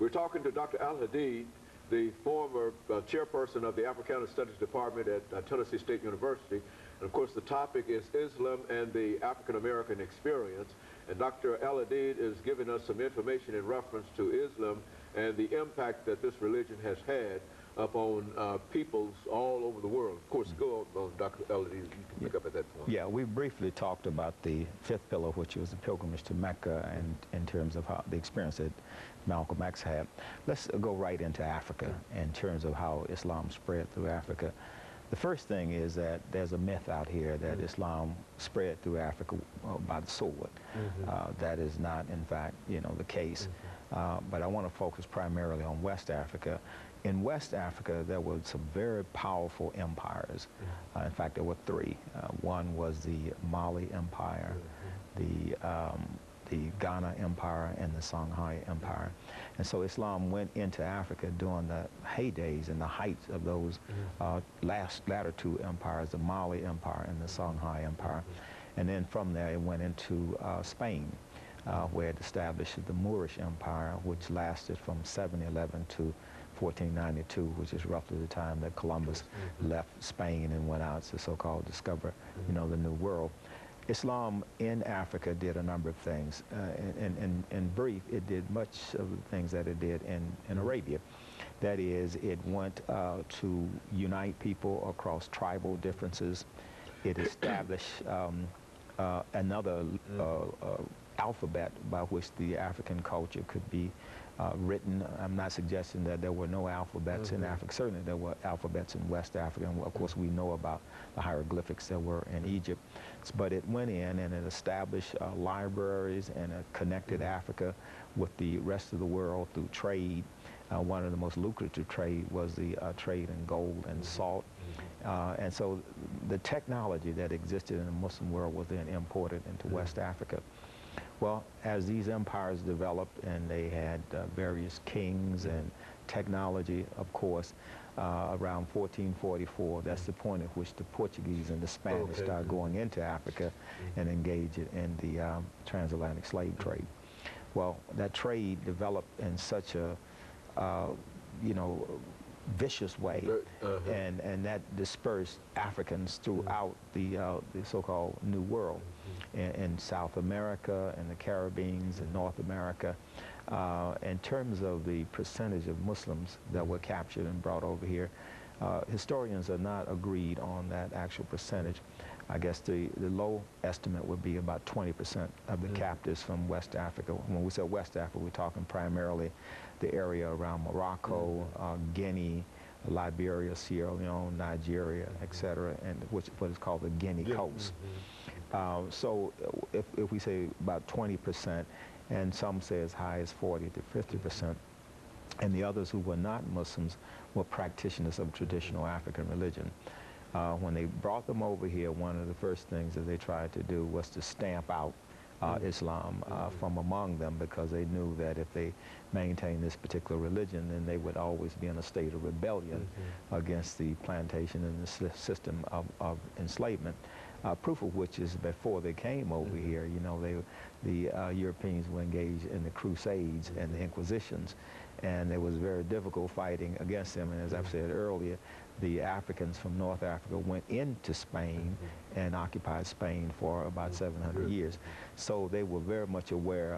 We're talking to Dr. Al-Hadid, the former chairperson of the Africana Studies Department at Tennessee State University. And of course, the topic is Islam and the African-American experience. And Dr. Al-Hadid is giving us some information in reference to Islam and the impact that this religion has had upon peoples all over the world. Of course, go on, Dr. Al-Hadid, you can pick up at that point. Yeah, we briefly talked about the fifth pillar, which was the pilgrimage to Mecca, and in terms of how the experience that Malcolm X had. Let's go right into Africa in terms of how Islam spread through Africa. The first thing is that there's a myth out here that Islam spread through Africa by the sword. That is not, in fact, the case. But I want to focus primarily on West Africa. In West Africa, there were some very powerful empires. In fact, there were three. One was the Mali Empire, the Ghana Empire, and the Songhai Empire. And so Islam went into Africa during the heydays and the heights of those latter two empires, the Mali Empire and the Songhai Empire. And then from there, it went into Spain, where it established the Moorish Empire, which lasted from 711 to 1492, which is roughly the time that Columbus left Spain and went out to so-called discover, the New World. Islam in Africa did a number of things. In brief, it did much of the things that it did in Arabia. That is, it went to unite people across tribal differences. It established another alphabet by which the African culture could be written. I'm not suggesting that there were no alphabets in Africa. Certainly there were alphabets in West Africa, and of course we know about the hieroglyphics that were in Egypt. But it went in and it established libraries and it connected Africa with the rest of the world through trade. One of the most lucrative trade was the trade in gold and salt. And so the technology that existed in the Muslim world was then imported into West Africa. Well, as these empires developed and they had various kings and technology, of course, around 1444, that's the point at which the Portuguese and the Spanish started going into Africa and engaged in the transatlantic slave trade. Well, that trade developed in such a, vicious way, and that dispersed Africans throughout the so-called New World, in South America, and the Caribbean, and North America. In terms of the percentage of Muslims that were captured and brought over here, historians are not agreed on that actual percentage. I guess the low estimate would be about 20% of the captives from West Africa. When we say West Africa, we're talking primarily the area around Morocco, Guinea, Liberia, Sierra Leone, Nigeria, etc., and what is called the Guinea Coast. So if we say about 20%, and some say as high as 40 to 50%, and the others who were not Muslims were practitioners of traditional African religion. When they brought them over here, one of the first things that they tried to do was to stamp out Islam from among them, because they knew that if they maintained this particular religion, then they would always be in a state of rebellion against the plantation and the system of enslavement. Proof of which is before they came over here, the Europeans were engaged in the Crusades and the Inquisitions, and it was very difficult fighting against them. And as I've said earlier, the Africans from North Africa went into Spain and occupied Spain for about 700 years. So they were very much aware